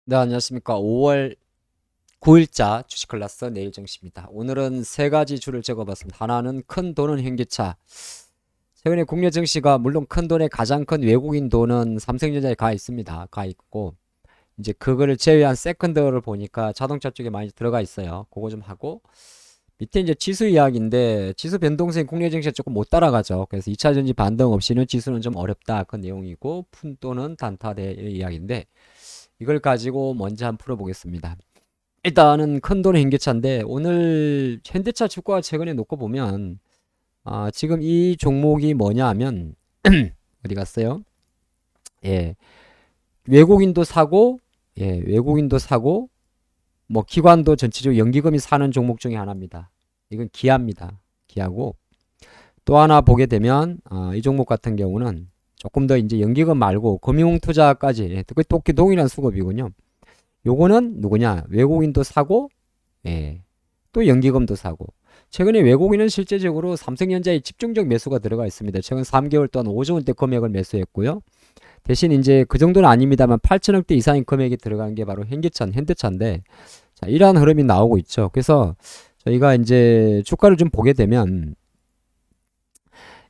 네, 안녕하십니까. 5월 9일자 주식 클래스 내일 정시입니다. 오늘은 세 가지 주를 적어봤습니다. 하나는 큰 돈은 현기차. 최근에 국내 증시가 물론 큰 돈에 가장 큰 외국인 돈은 삼성전자에 가 있습니다. 가 있고, 이제 그거를 제외한 세컨더를 보니까 자동차 쪽에 많이 들어가 있어요. 그거 좀 하고, 밑에 이제 지수 이야기인데, 지수 변동성이 국내 증시가 조금 못 따라가죠. 그래서 2차 전지 반등 없이는 지수는 좀 어렵다. 그 내용이고, 푼 돈은 단타대 이야기인데, 이걸 가지고 먼저 한번 풀어보겠습니다. 일단은 큰돈의 현대차인데 오늘 현대차 주가가 최근에 놓고 보면 지금 이 종목이 뭐냐 하면 어디 갔어요? 예, 외국인도 사고 외국인도 사고 뭐 기관도 전체적으로 연기금이 사는 종목 중에 하나입니다. 이건 기아입니다. 기아고 또 하나 보게 되면 이 종목 같은 경우는 조금 더 이제 연기금 말고 금융투자까지 특히 동일한 수급이군요. 요거는 누구냐? 외국인도 사고, 예, 또 연기금도 사고. 최근에 외국인은 실제적으로 삼성전자에 집중적 매수가 들어가 있습니다. 최근 3개월 동안 5조 원대 금액을 매수했고요. 대신 이제 그 정도는 아닙니다만 8천억대 이상의 금액이 들어간 게 바로 현대차인데, 자, 이러한 흐름이 나오고 있죠. 그래서 저희가 이제 주가를 좀 보게 되면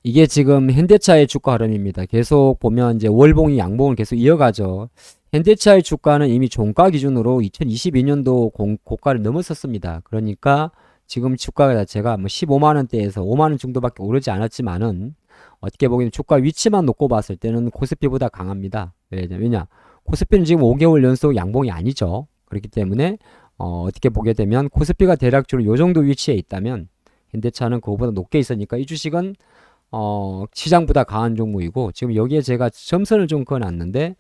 이게 지금 현대차의 주가 흐름입니다. 계속 보면 이제 월봉이 양봉을 계속 이어가죠. 현대차의 주가는 이미 종가 기준으로 2022년도 고가를 넘었었습니다. 그러니까 지금 주가 자체가 뭐 15만 원대에서 5만 원 정도밖에 오르지 않았지만은 어떻게 보면 주가 위치만 놓고 봤을 때는 코스피보다 강합니다. 왜냐? 코스피는 지금 5개월 연속 양봉이 아니죠. 그렇기 때문에 어떻게 보게 되면 코스피가 대략적으로 요 정도 위치에 있다면 현대차는 그거보다 높게 있으니까 이 주식은 시장보다 강한 종목이고 지금 여기에 제가 점선을 좀 그어놨는데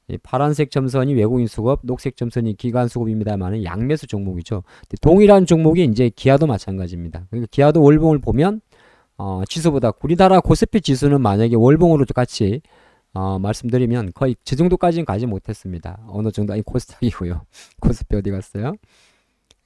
이 파란색 점선이 외국인 수급, 녹색 점선이 기관 수급입니다만은 양매수 종목이죠. 동일한 종목이 이제 기아도 마찬가지입니다. 그러니까 기아도 월봉을 보면 지수보다 우리나라 코스피 지수는 만약에 월봉으로 같이 말씀드리면 거의 저 정도까지는 가지 못했습니다. 어느 정도 아니 코스닥이고요. 코스피 어디 갔어요?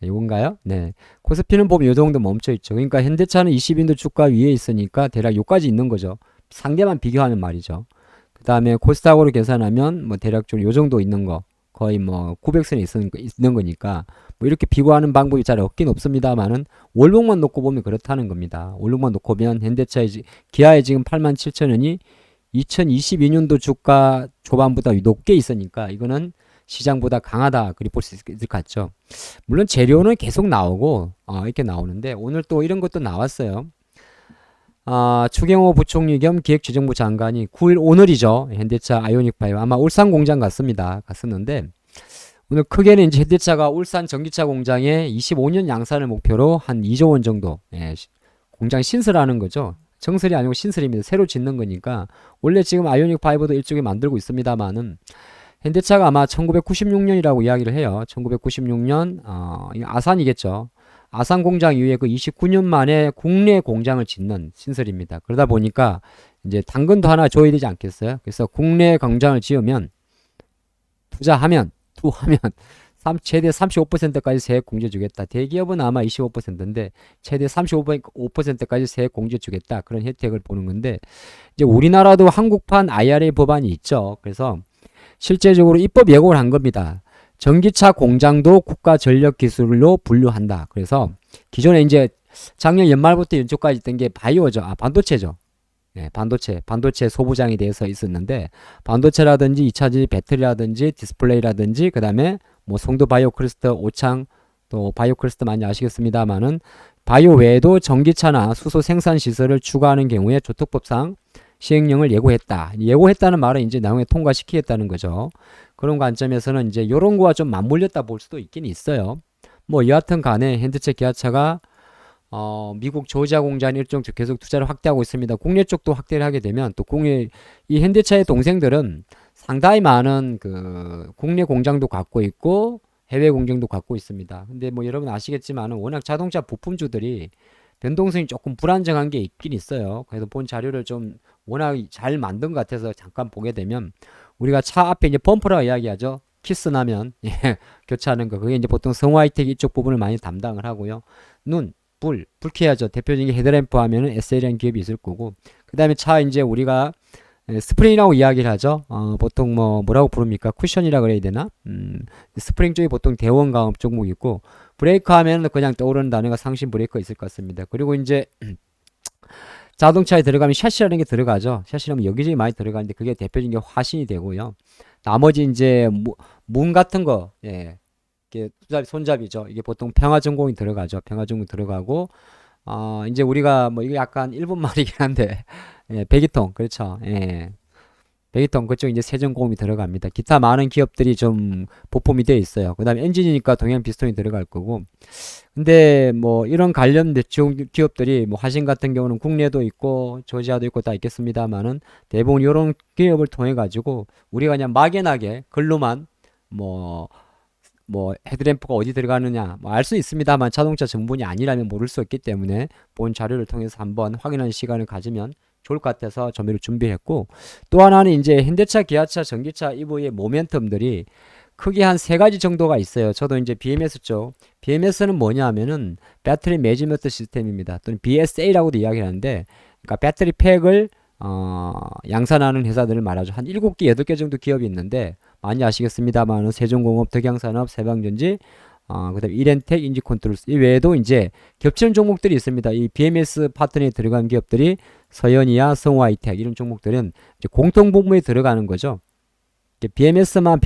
이건가요? 네. 코스피는 보면 이 정도 멈춰 있죠. 그러니까 현대차는 20인도 주가 위에 있으니까 대략 요까지 있는 거죠. 상대만 비교하는 말이죠. 그 다음에 코스닥으로 계산하면 뭐 대략적으로 요 정도 있는 거 거의 뭐 900선에 있는 거니까 뭐 이렇게 비교하는 방법이 잘 없긴 없습니다만은 월봉만 놓고 보면 그렇다는 겁니다. 월봉만 놓고 보면 현대차의 기아의 지금 87,000원이 2022년도 주가 초반보다 높게 있으니까 이거는 시장보다 강하다 그리 볼 수 있을 것 같죠. 물론 재료는 계속 나오고 이렇게 나오는데 오늘 또 이런 것도 나왔어요. 추경호 부총리 겸 기획재정부 장관이 9일 오늘이죠. 현대차 아이오닉 바이오 아마 울산 공장 갔었는데 오늘 크게는 이제 현대차가 울산 전기차 공장에 25년 양산을 목표로 한 2조 원 정도 공장 신설하는 거죠. 정설이 아니고 신설입니다. 새로 짓는 거니까 원래 지금 아이오닉 바이오도 일종의 만들고 있습니다만은 현대차가 아마 1996년이라고 이야기를 해요. 1996년 아산이겠죠. 아산 공장 이후에 그 29년 만에 국내 공장을 짓는 신설입니다. 그러다 보니까 이제 당근도 하나 줘야 되지 않겠어요? 그래서 국내 공장을 지으면 투자하면 최대 35%까지 세액 공제 주겠다. 대기업은 아마 25%인데 최대 35%까지 세액 공제 주겠다. 그런 혜택을 보는 건데 이제 우리나라도 한국판 IRA 법안이 있죠. 그래서 실제적으로 입법 예고를 한 겁니다. 전기차 공장도 국가 전력 기술로 분류한다. 그래서 기존에 이제 작년 연말부터 연초까지 있던 게 바이오죠. 반도체죠. 네, 반도체 소부장에 대해서 있었는데 반도체라든지 2차전지 배터리라든지 디스플레이라든지 그다음에 뭐 송도 바이오크리스트 오창 또 바이오크리스트 많이 아시겠습니다만은 바이오 외에도 전기차나 수소 생산 시설을 추가하는 경우에 조특법상 시행령을 예고했다는 말은 이제 나중에 통과시키겠다는 거죠. 그런 관점에서는 이제 요런 거와 좀 맞물렸다 볼 수도 있긴 있어요. 뭐 여하튼 간에 현대차 기아차가 미국 조지아 공장 일종 계속 투자를 확대하고 있습니다. 국내 쪽도 확대를 하게 되면 또 이 현대차의 동생들은 상당히 많은 그 국내 공장도 갖고 있고 해외 공장도 갖고 있습니다. 근데 뭐 여러분 아시겠지만은 워낙 자동차 부품주들이 변동성이 조금 불안정한 게 있긴 있어요. 그래서 본 자료를 좀 워낙 잘 만든 것 같아서 잠깐 보게 되면 우리가 차 앞에 이제 범퍼라고 이야기하죠. 키스 나면 교체하는 거 그게 이제 보통 성화이텍 이쪽 부분을 많이 담당을 하고요. 불 켜야죠. 대표적인 헤드램프 하면은 SL이라는 기업이 있을 거고 그 다음에 차 이제 우리가 스프링이라고 이야기를 하죠. 보통 뭐라고 부릅니까? 쿠션이라 그래야 되나? 스프링 쪽이 보통 대원 강업 종목이고, 브레이크 하면 그냥 떠오르는 단어가 상신 브레이크가 있을 것 같습니다. 그리고 이제 자동차에 들어가면 샤시라는 게 들어가죠. 샤시라면 여기저기 많이 들어가는데 그게 대표적인 게 화신이 되고요. 나머지 이제 문 같은 거, 예, 이게 손잡이죠. 이게 보통 평화전공이 들어가죠. 평화전공 들어가고, 이제 우리가 뭐 이게 약간 일본 말이긴 한데, 예, 배기통, 그렇죠. 예. 배기통 그쪽 이제 세전공업이 들어갑니다. 기타 많은 기업들이 좀 보품이 되어 있어요. 그 다음에 엔진이니까 동양 피스톤이 들어갈 거고. 근데 뭐 이런 관련 기업들이 뭐 화신 같은 경우는 국내도 있고 조지아도 있고 다 있겠습니다만은 대부분 이런 기업을 통해 가지고 우리가 그냥 막연하게 글로만 뭐 헤드램프가 어디 들어가느냐 뭐 알 수 있습니다만 자동차 전문이 아니라면 모를 수 없기 때문에 본 자료를 통해서 한번 확인하는 시간을 가지면 좋을 것 같아서 점유를 준비했고, 또 하나는 이제 현대차, 기아차, 전기차 이부의 모멘텀들이 크게 한 세 가지 정도가 있어요. 저도 이제 BMS 쪽, BMS는 뭐냐 하면은 배터리 매지먼트 시스템입니다. 또는 BSA라고도 이야기를 하는데, 그러니까 배터리 팩을 양산하는 회사들을 말하죠. 한 7개, 8개 정도 기업이 있는데 많이 아시겠습니다만은 세종공업, 덕양산업, 세방전지, 그다음에 이렌텍, 인지컨트롤스 이 외에도 이제 겹치는 종목들이 있습니다. 이 BMS 파트너에 들어간 기업들이 서현이야, 성화이텍 이런 종목들은 이제 공통 분모에 들어가는 거죠. BMS만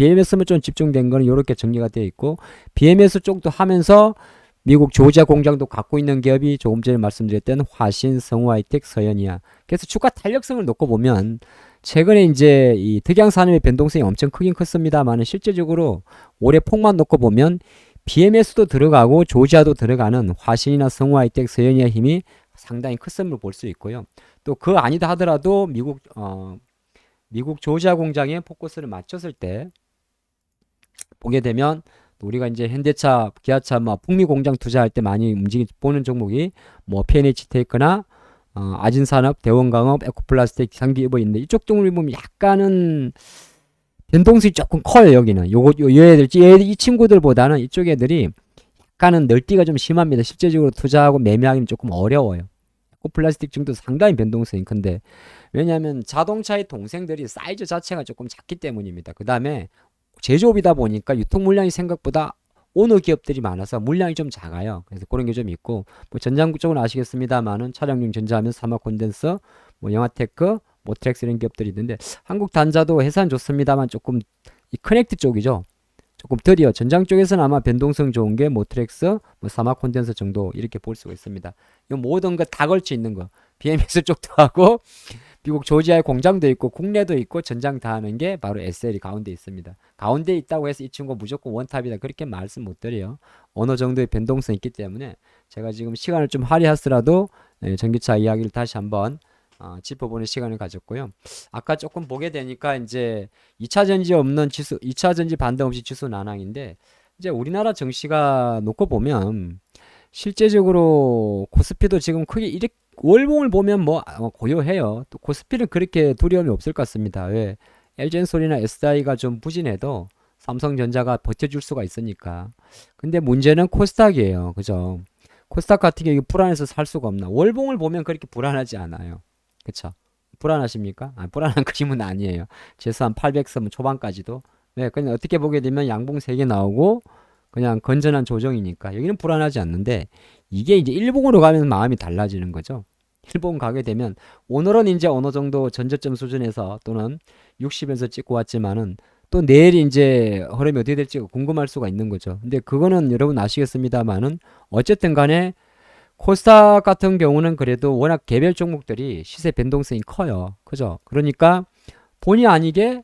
좀 집중된 거는 이렇게 정리가 되어 있고, BMS 쪽도 하면서 미국 조지아 공장도 갖고 있는 기업이 조금 전에 말씀드렸던 화신, 성화이텍, 서현이야. 그래서 주가 탄력성을 놓고 보면 최근에 이제 이 특양산업의 변동성이 엄청 크긴 컸습니다만 실제적으로 올해 폭만 놓고 보면 BMS도 들어가고 조지아도 들어가는 화신이나 성화이텍, 서현이야 힘이 상당히 컸음을 볼 수 있고요. 또 그 아니다 하더라도 미국 조지아 공장에 포커스를 맞췄을 때 보게 되면 우리가 이제 현대차, 기아차, 북미 공장 투자할 때 많이 보는 종목이 뭐 PNH테이크나 아진산업, 대원강업, 에코플라스틱, 상기입어 있는데 이쪽 종목을 보면 약간은 변동성이 조금 커요. 여기는 이 친구들보다는 이쪽 애들이 약간은 널뛰기가 좀 심합니다. 실제적으로 투자하고 매매하기는 조금 어려워요. 에코플라스틱 정도 상당히 변동성이 큰데, 왜냐하면 자동차의 동생들이 사이즈 자체가 조금 작기 때문입니다. 그 다음에 제조업이다 보니까 유통 물량이 생각보다 오너 기업들이 많아서 물량이 좀 작아요. 그래서 그런 게 좀 있고, 뭐 전장국 쪽은 아시겠습니다만은 차량용 전자하면 사마콘덴서, 뭐 영화테크, 모트렉스 이런 기업들이 있는데, 한국 단자도 회사는 좋습니다만 조금 이 커넥트 쪽이죠. 조금 드디어 전장 쪽에서는 아마 변동성 좋은 게 모트렉스, 뭐 사마 콘덴서 정도 이렇게 볼 수가 있습니다. 이 모든 거 다 걸쳐 있는 거. BMS 쪽도 하고 미국 조지아에 공장도 있고 국내도 있고 전장 다 하는 게 바로 SL이 가운데 있습니다. 가운데 있다고 해서 이 친구 무조건 원탑이다 그렇게 말씀 못 드려요. 어느 정도의 변동성이 있기 때문에 제가 지금 시간을 좀 할애하더라도 전기차 이야기를 다시 한번 짚어보는 시간을 가졌고요. 아까 조금 보게 되니까 이제 2차 전지 없는 지수, 2차 전지 반등 없이 지수 난항인데, 이제 우리나라 증시가 놓고 보면 실제적으로 코스피도 지금 크게 이렇게 월봉을 보면 뭐 고요해요. 또 코스피는 그렇게 두려움이 없을 것 같습니다. 왜? LG엔솔이나 SDI가 좀 부진해도 삼성전자가 버텨줄 수가 있으니까. 근데 문제는 코스닥이에요. 그죠? 코스닥 같은 경우 불안해서 살 수가 없나. 월봉을 보면 그렇게 불안하지 않아요. 그쵸? 불안하십니까? 불안한 그림은 아니에요. 최소한 800선 초반까지도. 네, 그냥 어떻게 보게 되면 양봉 3개 나오고 그냥 건전한 조정이니까 여기는 불안하지 않는데, 이게 이제 일봉으로 가면 마음이 달라지는 거죠. 일봉 가게 되면 오늘은 이제 어느 정도 전저점 수준에서 또는 60에서 찍고 왔지만은 또 내일 이제 흐름이 어떻게 될지 궁금할 수가 있는 거죠. 근데 그거는 여러분 아시겠습니다만은 어쨌든 간에 코스닥 같은 경우는 그래도 워낙 개별 종목들이 시세 변동성이 커요. 그죠? 그러니까 본의 아니게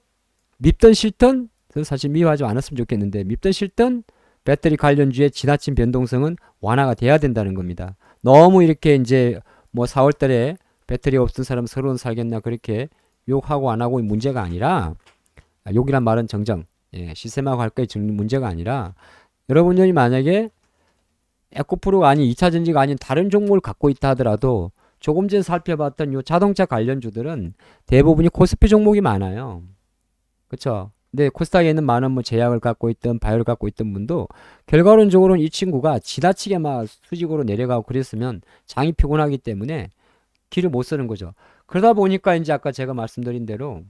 밉든 싫든, 사실 미워하지 않았으면 좋겠는데 밉든 싫든 배터리 관련주의 지나친 변동성은 완화가 돼야 된다는 겁니다. 너무 이렇게 이제 뭐 4월 달에 배터리 없던 사람 서러운 살겠나 그렇게 욕하고 안 하고 문제가 아니라, 욕이란 말은 정정, 시세만 갈 거에 문제가 아니라, 여러분들이 만약에 에코프로가 아닌 2차 전지가 아닌 다른 종목을 갖고 있다 하더라도 조금 전에 살펴봤던 요 자동차 관련주들은 대부분이 코스피 종목이 많아요. 그쵸? 근데 코스닥에는 많은 뭐 제약을 갖고 있던 바이오를 갖고 있던 분도 결과론적으로는 이 친구가 지나치게 막 수직으로 내려가고 그랬으면 장이 피곤하기 때문에 길을 못 쓰는 거죠. 그러다 보니까 이제 아까 제가 말씀드린 대로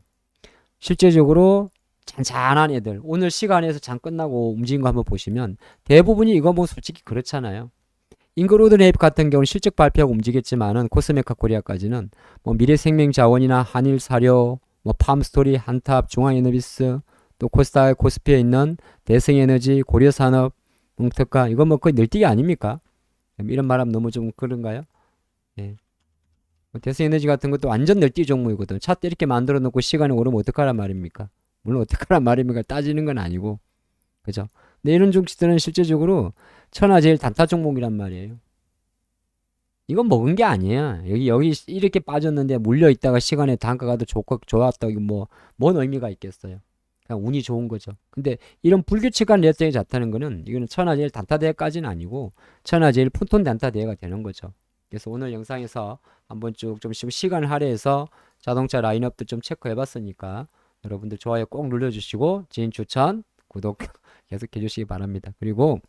실제적으로 잔잔한 애들 오늘 시간에서 장 끝나고 움직인 거 한번 보시면 대부분이 이거 뭐 솔직히 그렇잖아요. 잉그로드랩 같은 경우는 실적 발표하고 움직였지만은 코스메카 코리아까지는 뭐 미래생명자원이나 한일사료, 뭐 팜스토리, 한탑, 중앙에너비스, 또 코스닥, 코스피에 있는 대성에너지, 고려산업, 뭉特가 이건 뭐 거의 늘뛰기 아닙니까? 이런 말하면 너무 좀 그런가요? 예. 뭐 대성에너지 같은 것도 완전 늘뛰기 종목이거든. 차트 이렇게 만들어 놓고 시간이 오르면 어떡하란 말입니까? 물론 어떡하란 말입니까? 따지는 건 아니고. 그죠? 근데 이런 종목들은 실제적으로 천하제일 단타 종목이란 말이에요. 이건 먹은 게 아니야. 여기 이렇게 빠졌는데 물려 있다가 시간에 단가가 더 좋았다. 이거 뭔 의미가 있겠어요. 그냥 운이 좋은 거죠. 근데 이런 불규칙한 레이팅이 잣다는 거는 이거는 천하제일 단타 대회까지는 아니고 천하제일 푼돈 단타 대회가 되는 거죠. 그래서 오늘 영상에서 한번 쭉 좀 시간을 할애해서 자동차 라인업도 좀 체크해 봤으니까 여러분들 좋아요 꼭 눌러주시고 지인 추천, 구독 계속 해주시기 바랍니다. 그리고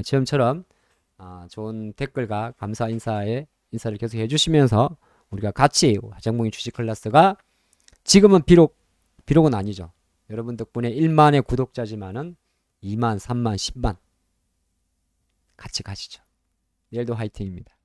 지금처럼 좋은 댓글과 감사 인사를 계속 해주시면서 우리가 같이 화정봉인 주식 클래스가 지금은 비록은 아니죠. 여러분 덕분에 1만의 구독자지만은 2만, 3만, 10만 같이 가시죠. 내일도 화이팅입니다.